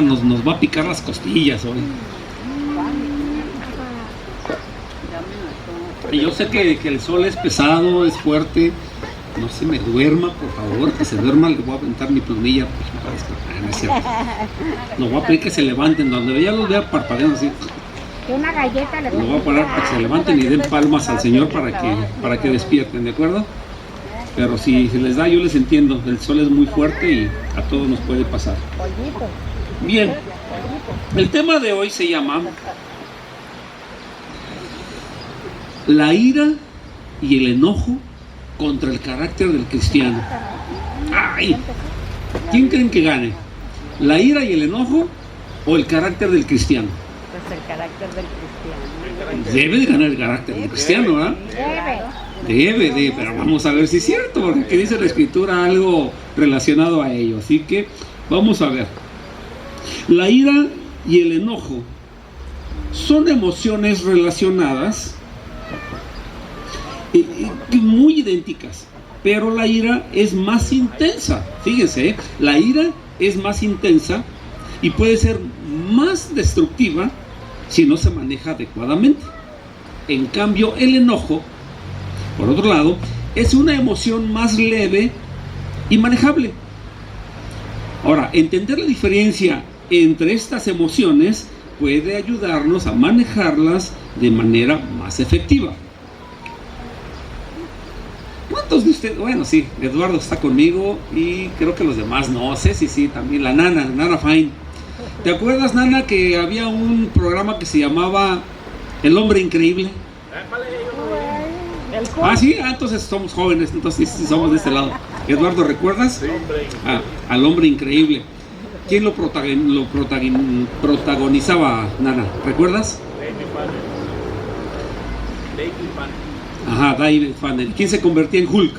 nos va a picar las costillas hoy. Y yo sé que el sol es pesado, es fuerte. No se me duerma, por favor, que se duerma, le voy a aventar mi plumilla pues, no es cierto. Lo voy a pedir que se levanten, donde ya los vea parpadeando así. Una galleta lo voy a parar para que se levanten y den palmas al Señor para que despierten, ¿de acuerdo? Pero si se les da, yo les entiendo, el sol es muy fuerte y a todos nos puede pasar. Bien, el tema de hoy se llama la ira y el enojo contra el carácter del cristiano. ¡Ay! ¿Quién creen que gane? ¿La ira y el enojo o el carácter del cristiano? Pues el carácter del cristiano. Debe de ganar el carácter del cristiano, ¿verdad? Debe, pero vamos a ver si es cierto, porque aquí dice la escritura algo relacionado a ello. Así que vamos a ver. La ira y el enojo son emociones relacionadas muy idénticas, pero la ira es más intensa. Fíjense, la ira es más intensa y puede ser más destructiva si no se maneja adecuadamente. En cambio, el enojo, por otro lado, es una emoción más leve y manejable. Ahora, entender la diferencia entre estas emociones puede ayudarnos a manejarlas de manera más efectiva. ¿Cuántos de ustedes? Bueno, sí, Eduardo está conmigo y creo que los demás no sé si sí, también la Nana Fine. ¿Te acuerdas, Nana, que había un programa que se llamaba El Hombre Increíble? Ah, sí, entonces somos jóvenes, entonces sí somos de este lado. Eduardo, ¿recuerdas? Al Hombre Increíble. ¿Quién lo protagonizaba, Nana? ¿Recuerdas? Ajá, David Fanner. ¿Quién se convertía en Hulk?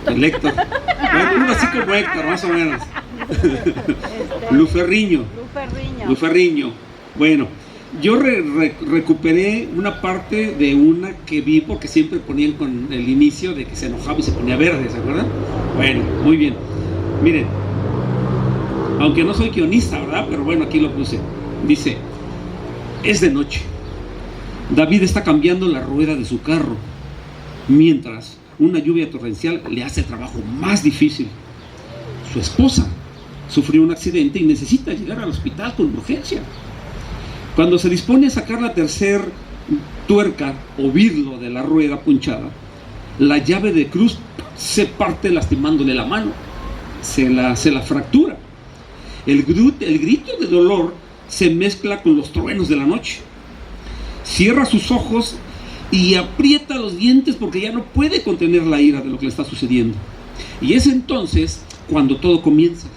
El Héctor. Bueno, uno así como Héctor, más o menos. Luferriño. Bueno, yo recuperé una parte de una que vi porque siempre ponían con el inicio de que se enojaba y se ponía verde, ¿se acuerdan? Bueno, muy bien. Miren, aunque no soy guionista, ¿verdad? Pero bueno, aquí lo puse. Dice, es de noche. David está cambiando la rueda de su carro, mientras una lluvia torrencial le hace el trabajo más difícil. Su esposa sufrió un accidente y necesita llegar al hospital con urgencia. Cuando se dispone a sacar la tercera tuerca o birlo de la rueda punchada, la llave de cruz se parte lastimándole la mano, se la fractura. El grito de dolor se mezcla con los truenos de la noche. Cierra sus ojos y aprieta los dientes porque ya no puede contener la ira de lo que le está sucediendo. Y es entonces cuando todo comienza.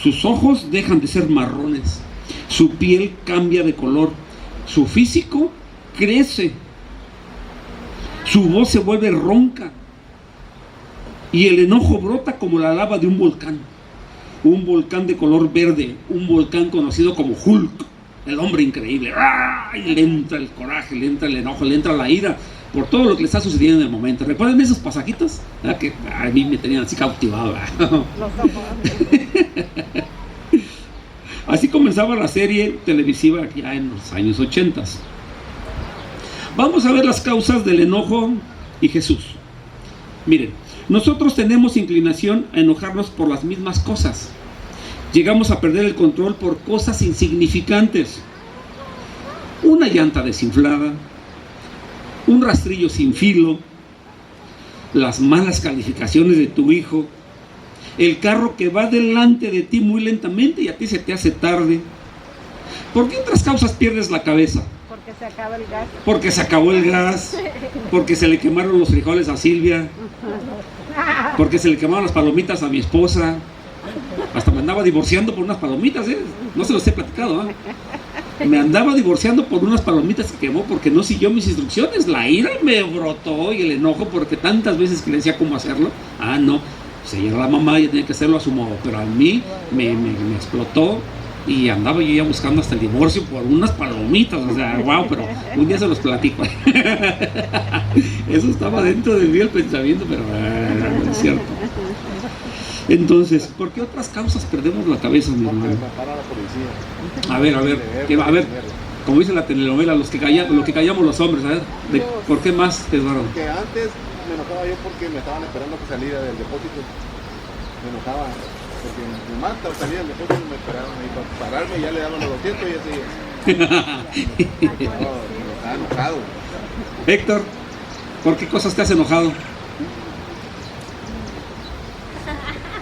Sus ojos dejan de ser marrones, su piel cambia de color, su físico crece, su voz se vuelve ronca y el enojo brota como la lava de un volcán de color verde, un volcán conocido como Hulk, el hombre increíble. Y le entra el coraje, le entra el enojo, le entra la ira por todo lo que le está sucediendo en el momento. ¿Recuerdan esos pasajitos? Que a mí me tenían así cautivado. Así comenzaba la serie televisiva ya en los años 80. Vamos a ver las causas del enojo y Jesús. Miren, nosotros tenemos inclinación a enojarnos por las mismas cosas. Llegamos a perder el control por cosas insignificantes. Una llanta desinflada, un rastrillo sin filo, las malas calificaciones de tu hijo, el carro que va delante de ti muy lentamente y a ti se te hace tarde. ¿Por qué otras causas pierdes la cabeza? Porque se acaba el gas. Porque se acabó el gas, porque se le quemaron los frijoles a Silvia, porque se le quemaron las palomitas a mi esposa. Hasta me andaba divorciando por unas palomitas, no se los he platicado, me andaba divorciando por unas palomitas que quemó porque no siguió mis instrucciones. La ira me brotó y el enojo porque tantas veces que le decía cómo hacerlo. No, pues ella era la mamá y tenía que hacerlo a su modo, pero a mí me explotó y andaba yo ya buscando hasta el divorcio por unas palomitas. O sea, wow, pero un día se los platico. Eso estaba dentro de mí el pensamiento, pero no es cierto. Entonces, ¿por qué otras causas perdemos la cabeza, mi Porque hermano? me para la policía. A ver, como dice la telenovela, lo que callamos los hombres, a ver, ¿por qué más, Eduardo? Porque antes me enojaba yo porque me estaban esperando que saliera del depósito. Me enojaba porque mi mata salía del depósito y me esperaron ahí para pararme, ya le daban los 200 y así. No, me estaba enojado. Héctor, ¿por qué cosas te has enojado?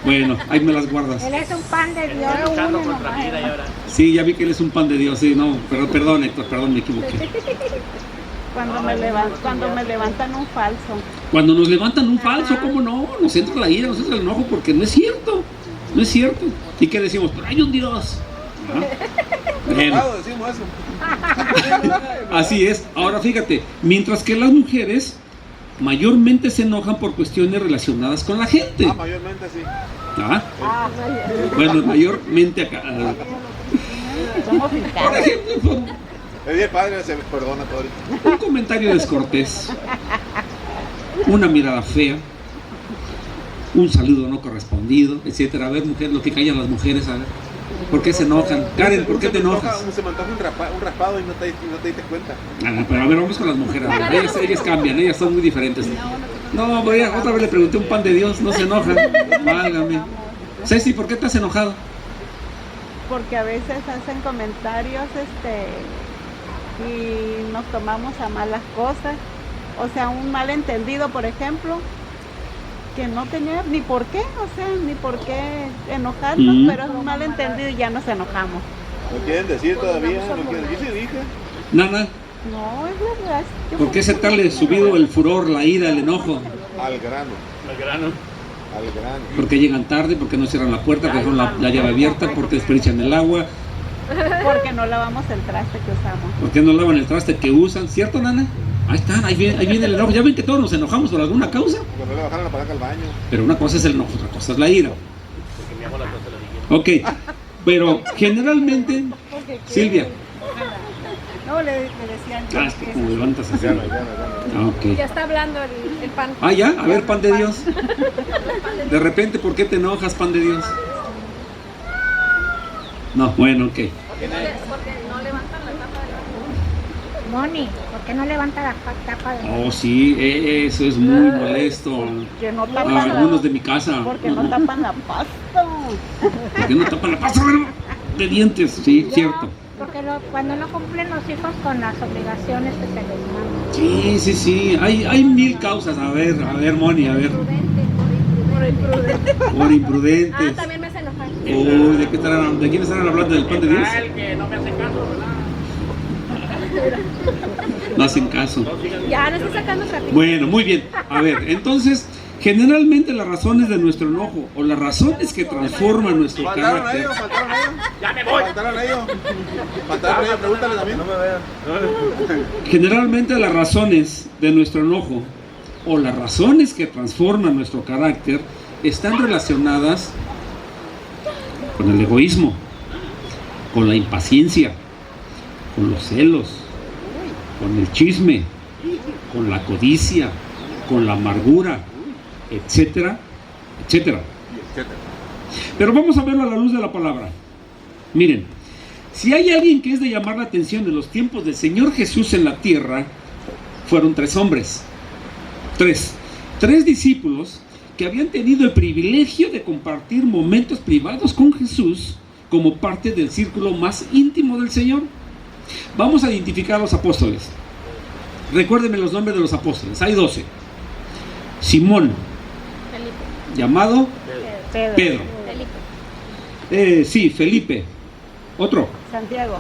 Bueno, ahí me las guardas. Él es un pan de Dios. Luchando contra vida y ahora. Sí, ya vi que él es un pan de Dios, sí, no, perdón Héctor, perdón, me equivoqué. Cuando me levantan un falso. Cuando nos levantan un falso, ¿cómo no? Nos entra la ira, nos entra el enojo porque no es cierto, no es cierto. ¿Y qué decimos? Pero hay un Dios. Bueno, Enojado decimos eso. así es. Ahora fíjate, mientras que las mujeres mayormente se enojan por cuestiones relacionadas con la gente. Mayormente sí. ¿Ah? Bueno, mayormente acá. Somos Por picados. ejemplo, El día del padre se me perdona todo ahorita. un comentario descortés, una mirada fea, un saludo no correspondido, etcétera. A ver, mujer, lo que callan las mujeres, a ver. ¿Por qué se enojan? Karen, ¿por qué te enojas? Se me antoja un raspado y no te diste cuenta. Ah, pero a ver, vamos con las mujeres. A ver, ellas cambian, ellas son muy diferentes. No, otra vez le pregunté un pan de Dios, no se enojan. Válgame. Ceci, ¿por qué te has enojado? Porque a veces hacen comentarios y nos tomamos a mal las cosas. O sea, un malentendido, por ejemplo, que no tenía ni por qué, ni por qué enojarnos, pero es un malentendido y ya nos enojamos. ¿No quieren decir todavía? ¿No quieren decir? Sí, dije. Nana, No, es verdad. ¿por qué se tal le subido el furor, la ira, el enojo? Al grano. El grano. Al grano. Porque llegan tarde, porque no cierran la puerta, porque dejan la llave abierta, porque desperdician el agua, Porque no lavamos el traste que usamos. porque no lavan el traste que usan, ¿cierto, Nana? Ahí están, ahí viene el enojo. Ya ven que todos nos enojamos por alguna causa, Porque no le bajaron la palanca al baño. pero una cosa es el enojo, otra cosa es la ira. Porque mi amor la cosa la dije. Ok, pero generalmente, Silvia, No, le decían es que como levantas así. Ya. Ah, ok. Ya está hablando el pan. Ah, ya, a ver, pan de Dios. De repente, ¿por qué te enojas, pan de Dios? No, bueno, ok. Porque no levantan la tapa de la Moni, ¿por qué no levanta la tapa de Oh, sí, eso es muy molesto. que no A tapan algunos de mi casa. porque no tapan la pasta. ¿Por qué no tapan la pasta de dientes? Sí, cierto. Porque cuando no cumplen los hijos con las obligaciones que se les mandan. Sí. Hay mil causas. A ver, Moni, a ver. por imprudente. Por imprudentes. También me hace enojar. Uy, ¿de quién estarán hablando? ¿Del pan de Dios? El que no me hace caso, ¿verdad? No hacen caso. Ya, no estoy sacando trapito. Bueno, muy bien. A ver, entonces, generalmente las razones de nuestro enojo o las razones que transforman nuestro Faltaron carácter. ellos. Ya me voy. Faltaron ellos, pregúntale también. No me vean. Generalmente las razones de nuestro enojo o las razones que transforman nuestro carácter están relacionadas con el egoísmo, con la impaciencia, con los celos, con el chisme, con la codicia, con la amargura, etcétera, etcétera. Pero vamos a verlo a la luz de la palabra. Miren, si hay alguien que es de llamar la atención en los tiempos del Señor Jesús en la tierra, fueron 3 hombres. 3 discípulos que habían tenido el privilegio de compartir momentos privados con Jesús como parte del círculo más íntimo del Señor. Vamos a identificar a los apóstoles. Recuérdenme los nombres de los apóstoles. Hay 12. Simón, Felipe. llamado Pedro. Felipe. Sí, Felipe. Otro. Santiago.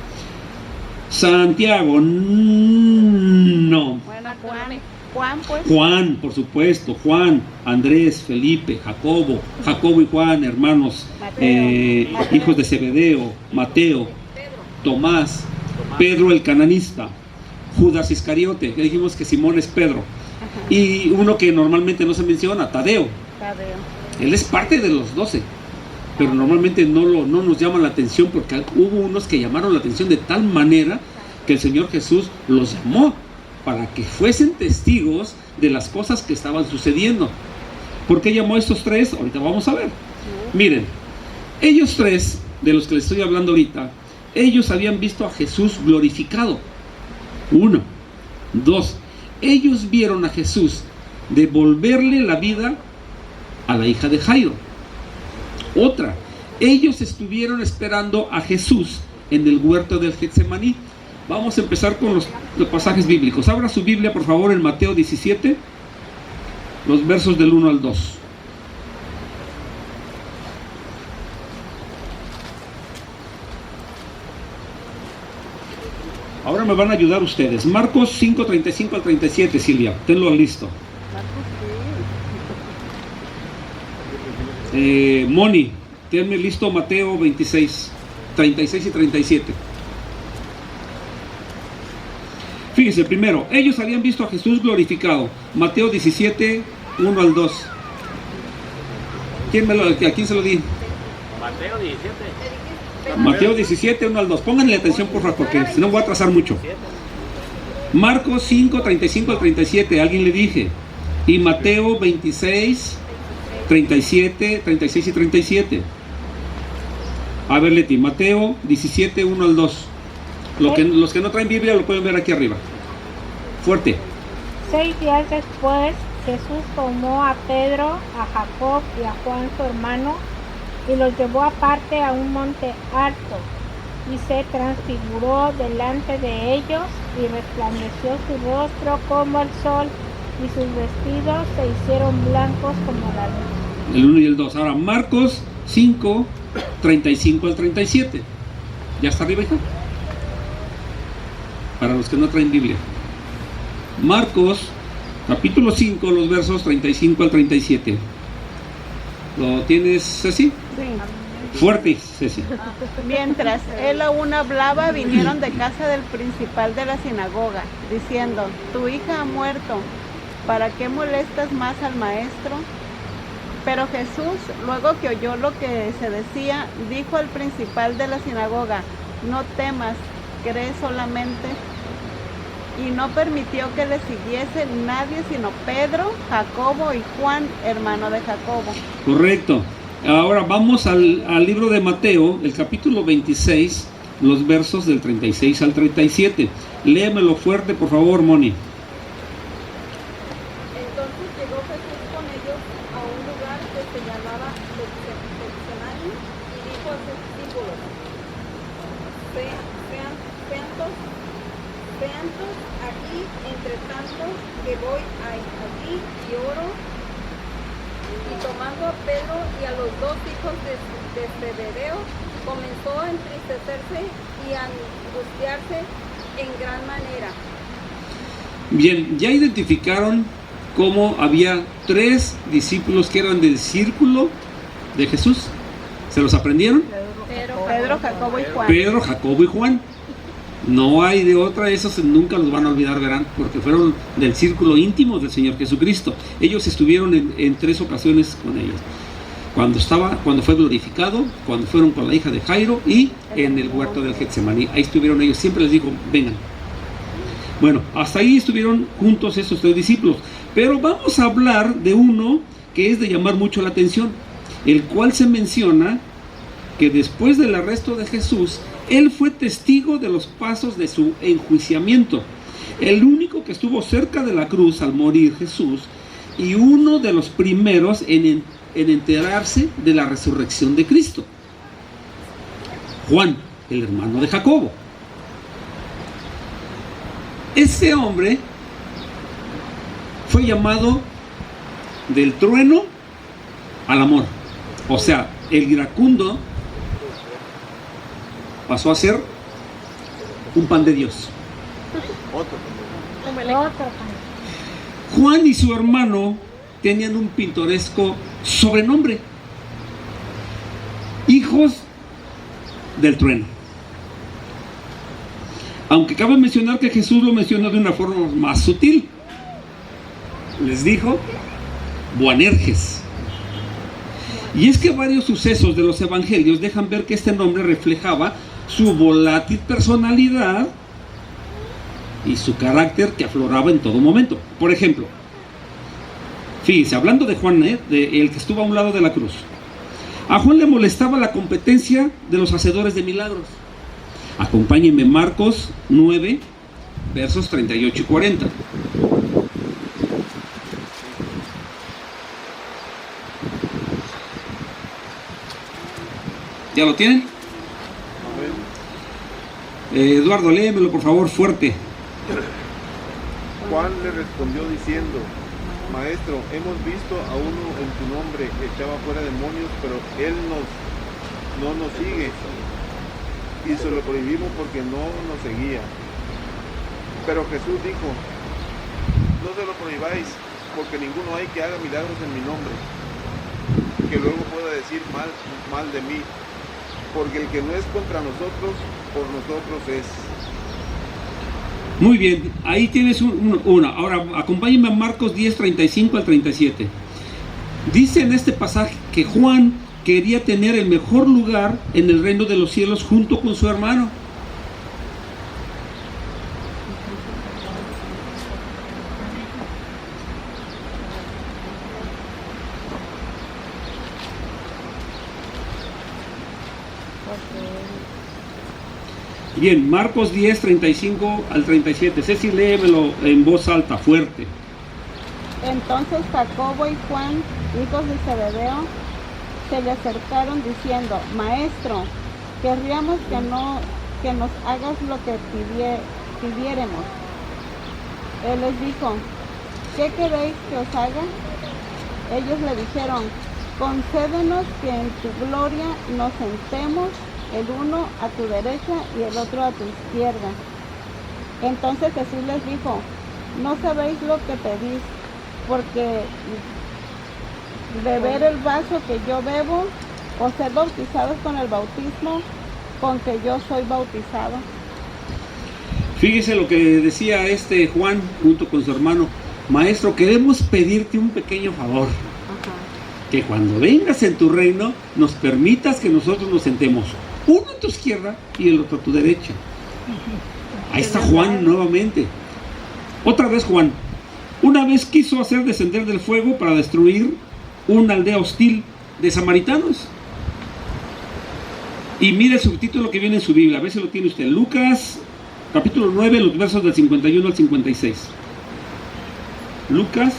Santiago. No. Bueno, Juan, pues. Juan, por supuesto. Juan, Andrés, Felipe, Jacobo y Juan, hermanos, hijos de Zebedeo, Mateo, Tomás, Pedro el cananista, Judas Iscariote, ya dijimos que Simón es Pedro, y uno que normalmente no se menciona, Tadeo. Él es parte de los 12, pero normalmente no nos llama la atención porque hubo unos que llamaron la atención de tal manera que el Señor Jesús los llamó para que fuesen testigos de las cosas que estaban sucediendo. ¿Por qué llamó a estos 3? Ahorita vamos a ver. Miren, ellos tres, de los que les estoy hablando ahorita, ellos habían visto a Jesús glorificado. 1. 2. Ellos vieron a Jesús devolverle la vida a la hija de Jairo. Otra, ellos estuvieron esperando a Jesús en el huerto del Getsemaní. Vamos a empezar con los pasajes bíblicos. Abra su Biblia, por favor, en Mateo 17, los versos del 1 al 2. Ahora me van a ayudar ustedes. Marcos 5, 35 al 37, Silvia. Tenlo listo. Moni, tenme listo Mateo 26, 36 y 37. Fíjense, primero, ellos habían visto a Jesús glorificado. Mateo 17, 1 al 2. ¿A quién se lo di? Mateo 17. Mateo 17, 1 al 2. Pónganle atención, por favor, porque si no voy a atrasar mucho. Marcos 5, 35 al 37, alguien le dije. Y Mateo 26, 37, 36 y 37. A ver, Leti, Mateo 17, 1 al 2. Los que no traen Biblia lo pueden ver aquí arriba. Fuerte. 6 días después, Jesús tomó a Pedro, a Jacob y a Juan su hermano y los llevó aparte a un monte alto y se transfiguró delante de ellos y resplandeció su rostro como el sol y sus vestidos se hicieron blancos como la luz. El 1 y el 2. Ahora Marcos 5, 35 al 37. ¿Ya está arriba, hija? Para los que no traen Biblia. Marcos capítulo 5, los versos 35 al 37. ¿Lo tienes, Ceci? Sí. Fuerte, Ceci. Mientras él aún hablaba, vinieron de casa del principal de la sinagoga, diciendo: tu hija ha muerto, ¿para qué molestas más al maestro? Pero Jesús, luego que oyó lo que se decía, dijo al principal de la sinagoga: no temas, cree solamente. Y no permitió que le siguiese nadie sino Pedro, Jacobo y Juan, hermano de Jacobo. Correcto. Ahora vamos al libro de Mateo, el capítulo 26, los versos del 36 al 37. Léemelo fuerte, por favor, Moni. Entonces llegó Jesús con ellos a un lugar que se llamaba Getsemaní y dijo a sus discípulos: seantos aquí, entre tanto que voy allí y oro. Y tomando a Pedro y a los dos hijos de Zebedeo, comenzó a entristecerse y a angustiarse en gran manera. Bien, ya identificaron cómo había 3 discípulos que eran del círculo de Jesús. ¿Se los aprendieron? Pedro, Jacobo y Juan. Pedro, Jacobo y Juan. No hay de otra, esos nunca los van a olvidar, verán, porque fueron del círculo íntimo del Señor Jesucristo. Ellos estuvieron en 3 ocasiones con ellos. Cuando fue glorificado, cuando fueron con la hija de Jairo y en el huerto del Getsemaní. Ahí estuvieron ellos, siempre les dijo: vengan. Bueno, hasta ahí estuvieron juntos esos 3 discípulos. Pero vamos a hablar de uno que es de llamar mucho la atención, el cual se menciona que después del arresto de Jesús, él fue testigo de los pasos de su enjuiciamiento. El único que estuvo cerca de la cruz al morir Jesús y uno de los primeros en enterarse de la resurrección de Cristo. Juan, el hermano de Jacobo. Ese hombre fue llamado del trueno al amor. O sea, el iracundo pasó a ser un pan de Dios. Otro pan. Juan y su hermano tenían un pintoresco sobrenombre: hijos del trueno. Aunque cabe mencionar que Jesús lo mencionó de una forma más sutil. Les dijo Boanerges. Y es que varios sucesos de los evangelios dejan ver que este nombre reflejaba su volátil personalidad y su carácter que afloraba en todo momento. Por ejemplo, fíjense, hablando de Juan, el que estuvo a un lado de la cruz, A Juan le molestaba la competencia de los hacedores de milagros. Acompáñenme, Marcos 9, versos 38 y 40. ¿Ya lo tienen? Eduardo, léemelo por favor fuerte. Juan le respondió diciendo: Maestro, hemos visto a uno en tu nombre que echaba fuera demonios, pero él no nos sigue, y se lo prohibimos porque no nos seguía. Pero Jesús dijo: no se lo prohibáis, porque ninguno hay que haga milagros en mi nombre, que luego pueda decir mal de mí, porque el que no es contra nosotros, por nosotros es. Muy bien, ahí tienes una. Ahora, acompáñenme a Marcos 10, 35 al 37. Dice en este pasaje que Juan quería tener el mejor lugar en el reino de los cielos junto con su hermano. Bien, Marcos 10, 35 al 37. Ceci, léemelo en voz alta, fuerte. Entonces Jacobo y Juan, hijos de Zebedeo, se le acercaron diciendo: Maestro, querríamos que nos hagas lo que pidiéremos. Él les dijo: ¿qué queréis que os haga? Ellos le dijeron: concédenos que en tu gloria nos sentemos, el uno a tu derecha y el otro a tu izquierda. Entonces Jesús les dijo: no sabéis lo que pedís, porque beber el vaso que yo bebo, o ser bautizados con el bautismo con que yo soy bautizado. Fíjese lo que decía Juan junto con su hermano: Maestro, queremos pedirte un pequeño favor. Que cuando vengas en tu reino nos permitas que nosotros nos sentemos, uno a tu izquierda y el otro a tu derecha. Ahí está Juan nuevamente. Otra vez Juan. Una vez quiso hacer descender del fuego para destruir una aldea hostil de samaritanos. Y mire el subtítulo que viene en su Biblia, a ver si lo tiene usted. Lucas, capítulo 9, los versos del 51 al 56. Lucas.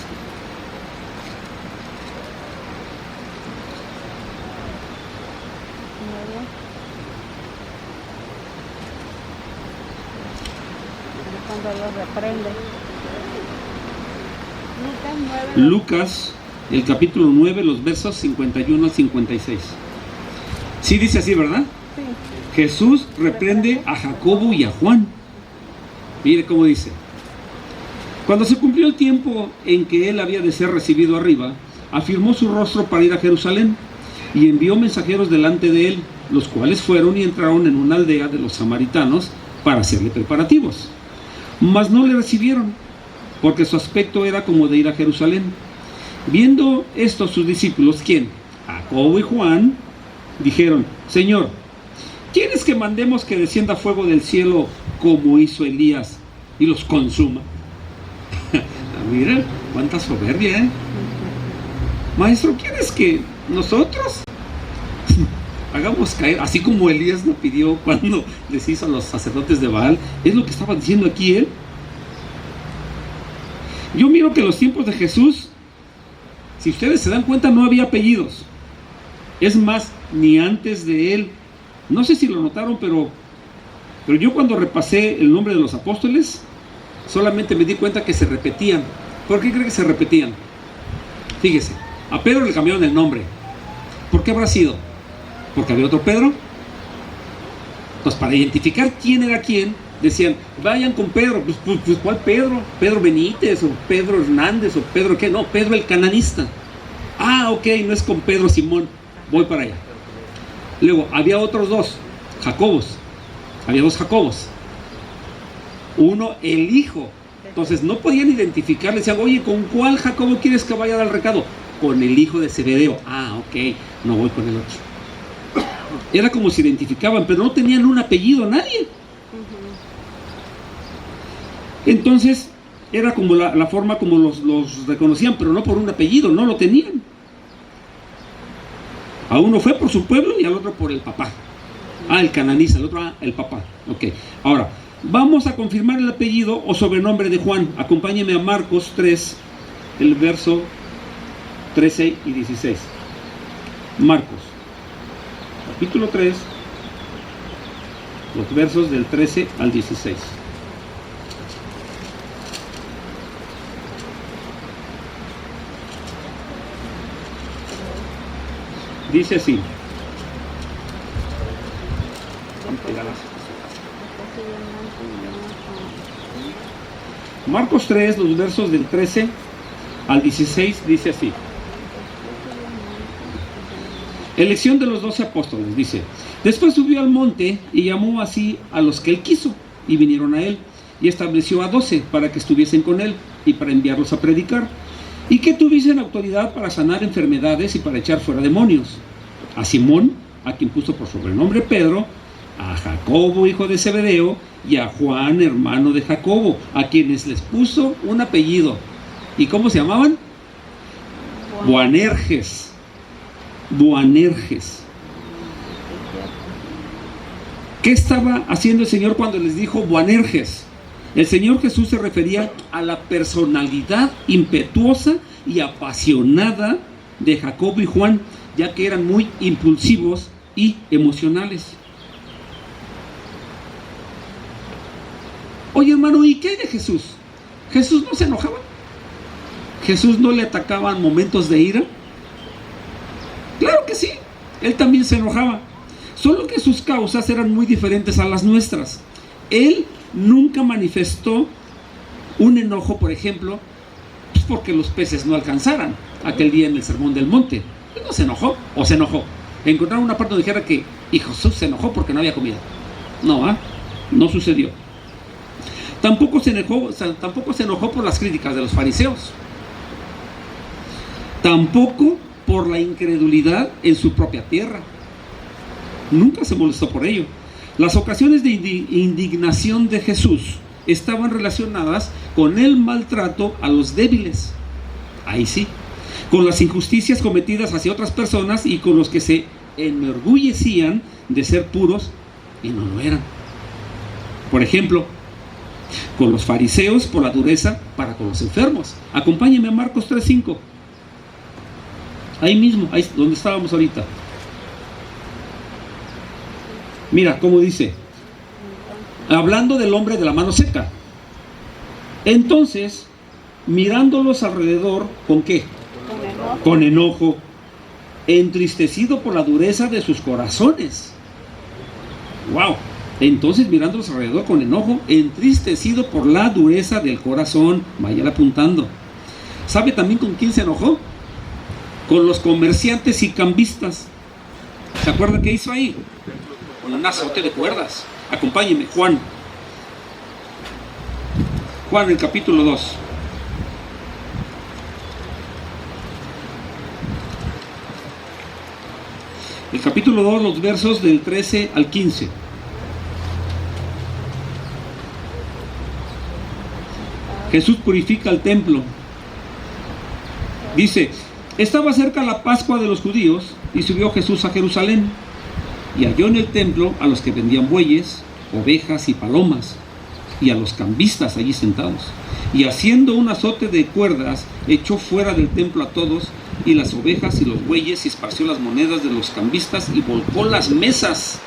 Cuando lo reprende. Lucas, el capítulo 9, los versos 51 al 56. Sí dice así, ¿verdad? Sí. Jesús reprende a Jacobo y a Juan. Mire cómo dice: cuando se cumplió el tiempo en que él había de ser recibido arriba, afirmó su rostro para ir a Jerusalén y envió mensajeros delante de él, los cuales fueron y entraron en una aldea de los samaritanos para hacerle preparativos. Mas no le recibieron, porque su aspecto era como de ir a Jerusalén. Viendo esto sus discípulos, ¿quién? Jacobo y Juan, dijeron: Señor, ¿quieres que mandemos que descienda fuego del cielo como hizo Elías y los consuma? Miren, cuánta soberbia, ¿eh? Maestro, ¿quieres que nosotros hagamos caer, así como Elías lo pidió cuando les hizo a los sacerdotes de Baal? Es lo que estaba diciendo aquí él. Yo miro que en los tiempos de Jesús, si ustedes se dan cuenta, no había apellidos. Es más, ni antes de él. No sé si lo notaron, pero yo cuando repasé el nombre de los apóstoles, solamente me di cuenta que se repetían. ¿Por qué creen que se repetían? Fíjese, a Pedro le cambiaron el nombre. ¿Por qué habrá sido? ¿Porque había otro Pedro? Pues para identificar quién era quién, decían: vayan con Pedro. Pues ¿cuál Pedro? ¿Pedro Benítez o Pedro Hernández o Pedro qué? No, Pedro el cananista. Ah, ok, no es con Pedro Simón, voy para allá. Luego había otros dos Jacobos. Había dos Jacobos. Uno, el hijo. Entonces no podían identificar. Le decían: oye, ¿con cuál Jacobo quieres que vaya a dar el recado? Con el hijo de Zebedeo. Ah, ok, no voy con el otro. Era como se identificaban, pero no tenían un apellido, nadie. Entonces era como la forma como los reconocían, pero no por un apellido, no lo tenían. A uno fue por su pueblo y al otro por el papá. El cananiza, el otro, el papá. Ok. Ahora, vamos a confirmar el apellido o sobrenombre de Juan. Acompáñeme a Marcos 3, el verso 13 y 16. Marcos, capítulo 3, los versos del 13 al 16. Dice así. Marcos 3, los versos del 13 al 16, dice así. Elección de los 12 apóstoles, dice. Después subió al monte y llamó así a los que él quiso, y vinieron a él, y estableció a 12 para que estuviesen con él, y para enviarlos a predicar, y que tuviesen autoridad para sanar enfermedades y para echar fuera demonios. A Simón, a quien puso por sobrenombre Pedro, a Jacobo, hijo de Zebedeo, y a Juan, hermano de Jacobo, a quienes les puso un apellido. ¿Y cómo se llamaban? Boanerges. Boanerges. ¿Qué estaba haciendo el Señor cuando les dijo Boanerges? El Señor Jesús se refería a la personalidad impetuosa y apasionada de Jacobo y Juan, ya que eran muy impulsivos y emocionales. Oye, hermano, ¿y qué hay de Jesús? ¿Jesús no se enojaba? ¿Jesús no le atacaba en momentos de ira? Claro que sí, él también se enojaba, solo que sus causas eran muy diferentes a las nuestras. Él nunca manifestó un enojo, por ejemplo, pues porque los peces no alcanzaran aquel día en el Sermón del Monte. Él no se enojó, o se enojó. Encontraron una parte donde dijera que y Jesús se enojó porque no había comida. No, no sucedió. Tampoco se enojó por las críticas de los fariseos. Tampoco por la incredulidad en su propia tierra. Nunca se molestó por ello. Las ocasiones de indignación de Jesús estaban relacionadas con el maltrato a los débiles. Ahí sí. Con las injusticias cometidas hacia otras personas y con los que se enorgullecían de ser puros y no lo eran. Por ejemplo, con los fariseos por la dureza para con los enfermos. Acompáñenme a Marcos 3:5. Ahí mismo, ahí donde estábamos ahorita. Mira cómo dice, hablando del hombre de la mano seca. Entonces, mirándolos alrededor, ¿con qué? Con enojo, entristecido por la dureza de sus corazones. Wow. Entonces, mirándolos alrededor con enojo, entristecido por la dureza del corazón. Vayan apuntando. ¿Sabe también con quién se enojó? Con los comerciantes y cambistas. ¿Se acuerdan qué hizo ahí? Con un azote de cuerdas. Acompáñenme, Juan. Juan, el capítulo 2. El capítulo 2, los versos del 13 al 15. Jesús purifica el templo. Dice, estaba cerca la Pascua de los judíos y subió Jesús a Jerusalén y halló en el templo a los que vendían bueyes, ovejas y palomas y a los cambistas allí sentados. Y haciendo un azote de cuerdas, echó fuera del templo a todos y las ovejas y los bueyes y esparció las monedas de los cambistas y volcó las mesas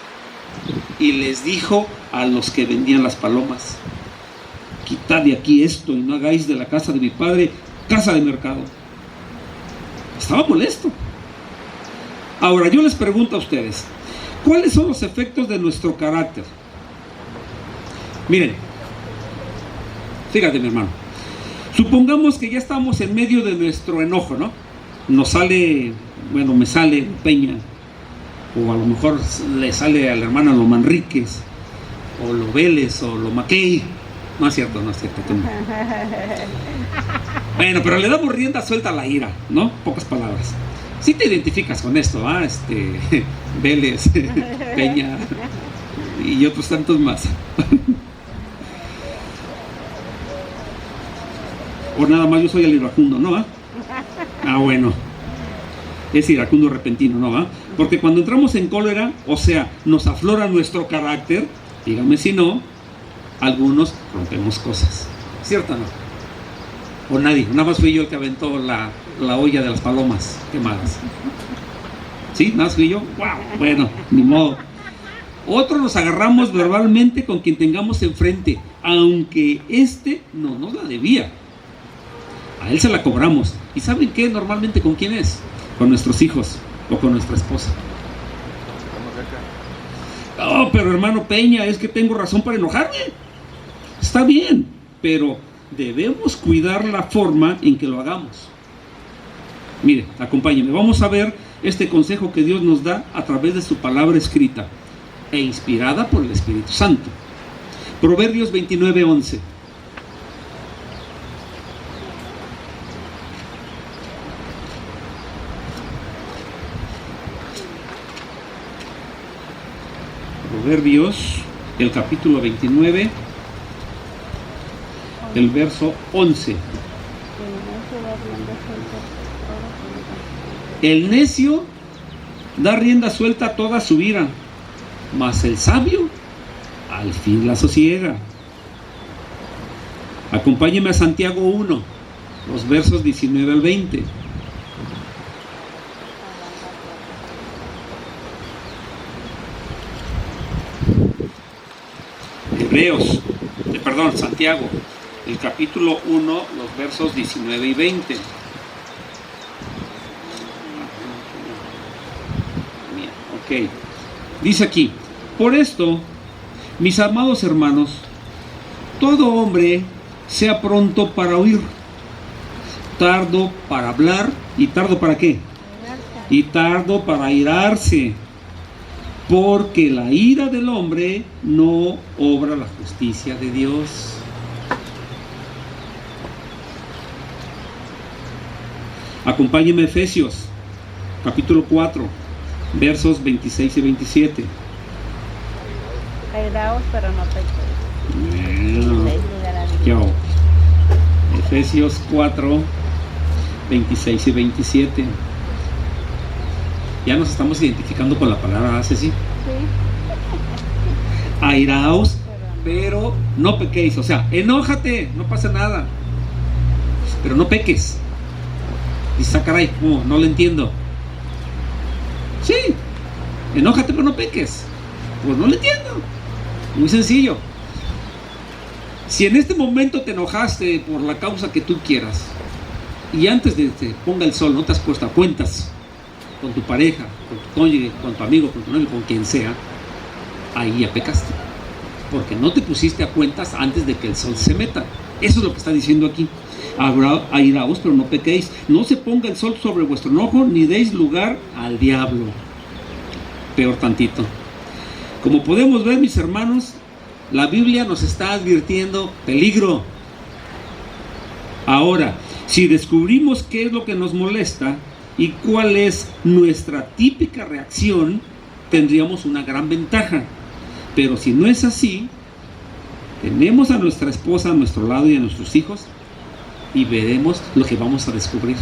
y les dijo a los que vendían las palomas, quitad de aquí esto y no hagáis de la casa de mi padre casa de mercado. Estaba molesto. Ahora yo les pregunto a ustedes, ¿cuáles son los efectos de nuestro carácter? Miren, fíjate mi hermano, supongamos que ya estamos en medio de nuestro enojo, ¿no? Nos sale, bueno, me sale Peña, o a lo mejor le sale a la hermana Lo Manríquez, o Lo Vélez, o Lo Mackey. No es cierto, no es cierto. Bueno, pero le damos rienda suelta a la ira, ¿no? Pocas palabras. Sí te identificas con esto, Vélez, Peña y otros tantos más. O nada más yo soy el iracundo, ¿no? Bueno. Es iracundo repentino, ¿no? Porque cuando entramos en cólera, o sea, nos aflora nuestro carácter, dígame si no, algunos rompemos cosas. ¿Cierto o no? O nadie, nada más fui yo el que aventó la olla de las palomas quemadas. ¿Sí? Nada más fui yo. ¡Wow! Bueno, ni modo. Otros nos agarramos verbalmente con quien tengamos enfrente, aunque no nos la debía. A él se la cobramos. ¿Y saben qué? Normalmente, ¿con quién es? Con nuestros hijos o con nuestra esposa. Oh, pero hermano Peña, es que tengo razón para enojarme. Está bien, pero debemos cuidar la forma en que lo hagamos. Mire, acompáñenme. Vamos a ver este consejo que Dios nos da a través de su palabra escrita e inspirada por el Espíritu Santo. Proverbios 29:11. Proverbios, el capítulo 29, el verso 11. El necio da rienda suelta a toda su ira, mas el sabio al fin la sosiega. Acompáñeme a Santiago 1, los versos 19 al 20. Santiago, el capítulo 1, los versos 19 y 20. Ok, dice aquí: por esto, mis amados hermanos, todo hombre sea pronto para oír, tardo para hablar, ¿y tardo para qué? Y tardo para airarse, porque la ira del hombre no obra la justicia de Dios. Acompáñenme a Efesios, capítulo 4, versos 26 y 27. Airaos, pero no pequéis. Bueno, Efesios 4, 26 y 27. Ya nos estamos identificando con la palabra, Ceci. Sí. Airaos, pero no pequéis. O sea, enójate, no pasa nada, pero no peques. Dice, caray, no lo entiendo. Sí, enójate, pero no peques. Pues no lo entiendo. Muy sencillo. Si en este momento te enojaste por la causa que tú quieras, y antes de que te ponga el sol no te has puesto a cuentas con tu pareja, con tu cónyuge, con tu amigo, con tu novio, con quien sea, ahí ya pecaste, porque no te pusiste a cuentas antes de que el sol se meta. Eso es lo que está diciendo aquí. Airaos, pero no pequéis. No se ponga el sol sobre vuestro enojo, ni deis lugar al diablo. Peor tantito. Como podemos ver, mis hermanos, la Biblia nos está advirtiendo peligro. Ahora, si descubrimos qué es lo que nos molesta y cuál es nuestra típica reacción, tendríamos una gran ventaja. Pero si no es así, tenemos a nuestra esposa a nuestro lado y a nuestros hijos, y veremos lo que vamos a descubrir.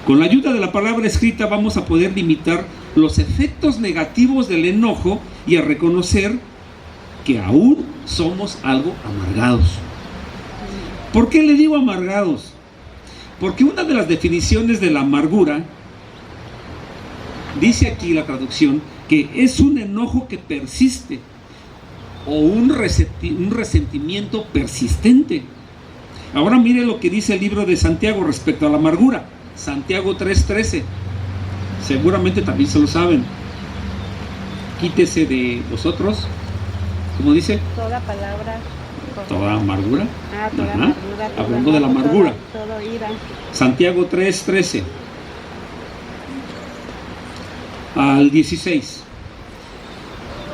Con la ayuda de la palabra escrita vamos a poder limitar los efectos negativos del enojo y a reconocer que aún somos algo amargados. ¿Por qué le digo amargados? Porque una de las definiciones de la amargura, dice aquí la traducción, que es un enojo que persiste o un resentimiento persistente. Ahora mire lo que dice el libro de Santiago respecto a la amargura. Santiago 3:13. Seguramente también se lo saben. Quítese de vosotros, ¿cómo dice? Toda palabra. Toda amargura. Toda amargura. Hablando de la amargura. Todo ira. Santiago 3:13 al 16.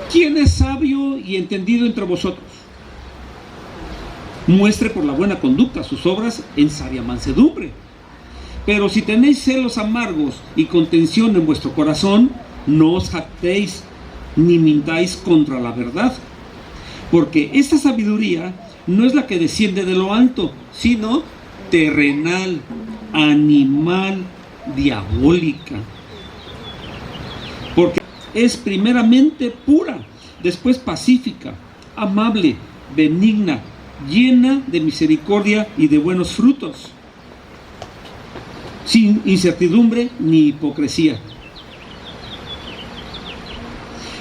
¿Quién es sabio y entendido entre vosotros? Muestre por la buena conducta sus obras en sabia mansedumbre. Pero si tenéis celos amargos y contención en vuestro corazón, no os jactéis ni mintáis contra la verdad. Porque esta sabiduría no es la que desciende de lo alto, sino terrenal, animal, diabólica. Porque es primeramente pura, después pacífica, amable, benigna, llena de misericordia y de buenos frutos, sin incertidumbre ni hipocresía.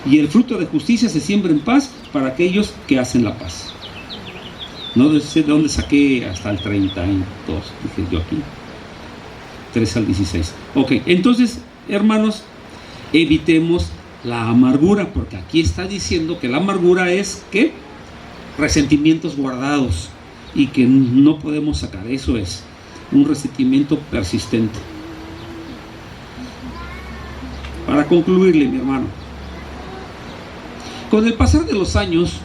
Y el fruto de justicia se siembra en paz para aquellos que hacen la paz. No sé de dónde saqué hasta el 32, dije yo aquí. 3 al 16. Ok, entonces, hermanos, evitemos la amargura, porque aquí está diciendo que la amargura es, ¿qué? Resentimientos guardados y que no podemos sacar. Eso es un resentimiento persistente. Para concluirle, mi hermano, con el pasar de los años,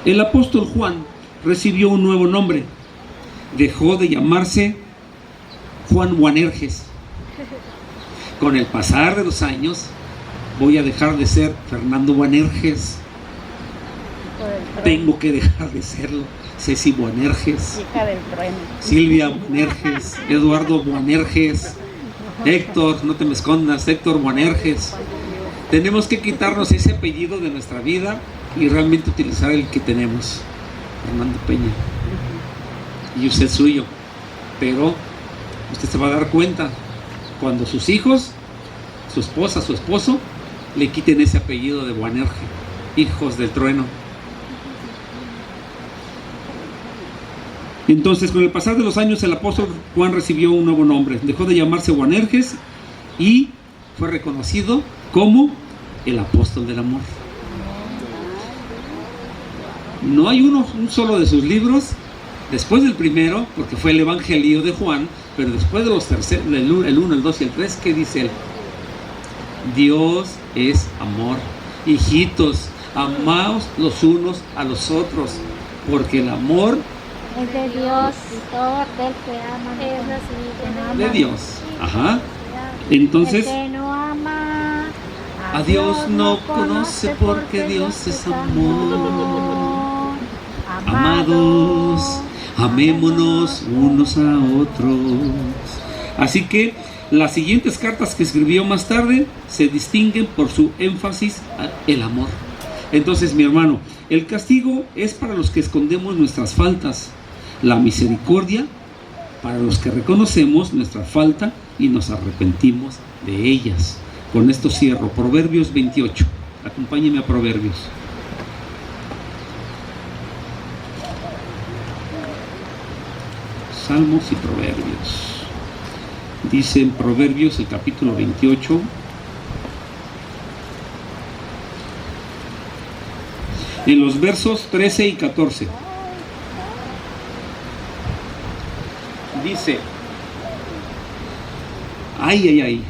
el apóstol Juan recibió un nuevo nombre. Dejó de llamarse Juan Boanerges. Con el pasar de los años, voy a dejar de ser Fernando Boanerges. Tengo que dejar de serlo. Ceci Boanerges, Hija del trueno. Silvia Boanerges, Eduardo Boanerges, Héctor, no te me escondas, Héctor Boanerges. Tenemos que quitarnos ese apellido de nuestra vida y realmente utilizar el que tenemos, Fernando Peña, y usted suyo. Pero usted se va a dar cuenta cuando sus hijos, su esposa, su esposo, le quiten ese apellido de Boanerges, hijos del trueno. Entonces, con el pasar de los años, el apóstol Juan recibió un nuevo nombre. Dejó de llamarse Boanerges y fue reconocido como el apóstol del amor. No hay un solo de sus libros, después del primero, porque fue el Evangelio de Juan, pero después de los terceros, el 1, el 2 y el 3, ¿qué dice él? Dios es amor. Hijitos, amaos los unos a los otros, porque el amor Es de Dios y todo aquel que ama Es así, de Dios. Ajá. Entonces, el que no ama a Dios no conoce porque Dios es amor. Amados, amémonos unos a otros. Así que las siguientes cartas que escribió más tarde se distinguen por su énfasis el amor. Entonces, mi hermano, el castigo es para los que escondemos nuestras faltas, la misericordia para los que reconocemos nuestra falta y nos arrepentimos de ellas. Con esto cierro. Proverbios 28. Acompáñeme a Proverbios. Salmos y Proverbios. Dice en Proverbios, el capítulo 28, en los versos 13 y 14. Dice: ay, ay, ay.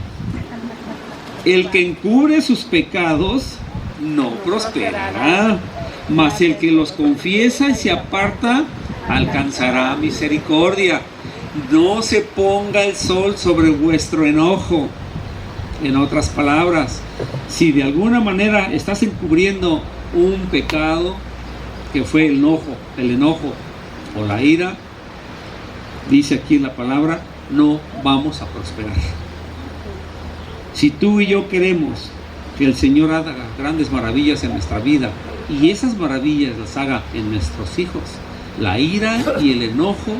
El que encubre sus pecados no prosperará, mas el que los confiesa y se aparta alcanzará misericordia. No se ponga el sol sobre vuestro enojo. En otras palabras, si de alguna manera estás encubriendo un pecado que fue el enojo o la ira, dice aquí en la palabra, no vamos a prosperar. Si tú y yo queremos que el Señor haga grandes maravillas en nuestra vida y esas maravillas las haga en nuestros hijos, la ira y el enojo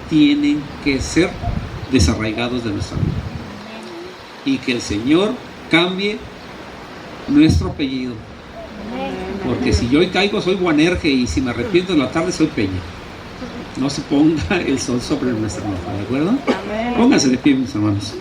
tienen que ser desarraigados de nuestra vida. Y que el Señor cambie nuestro apellido. Porque si yo hoy caigo soy Boanerges y si me arrepiento en la tarde soy Peña. No se ponga el sol sobre nuestra enojo, ¿de acuerdo? Pónganse de pie, mis hermanos.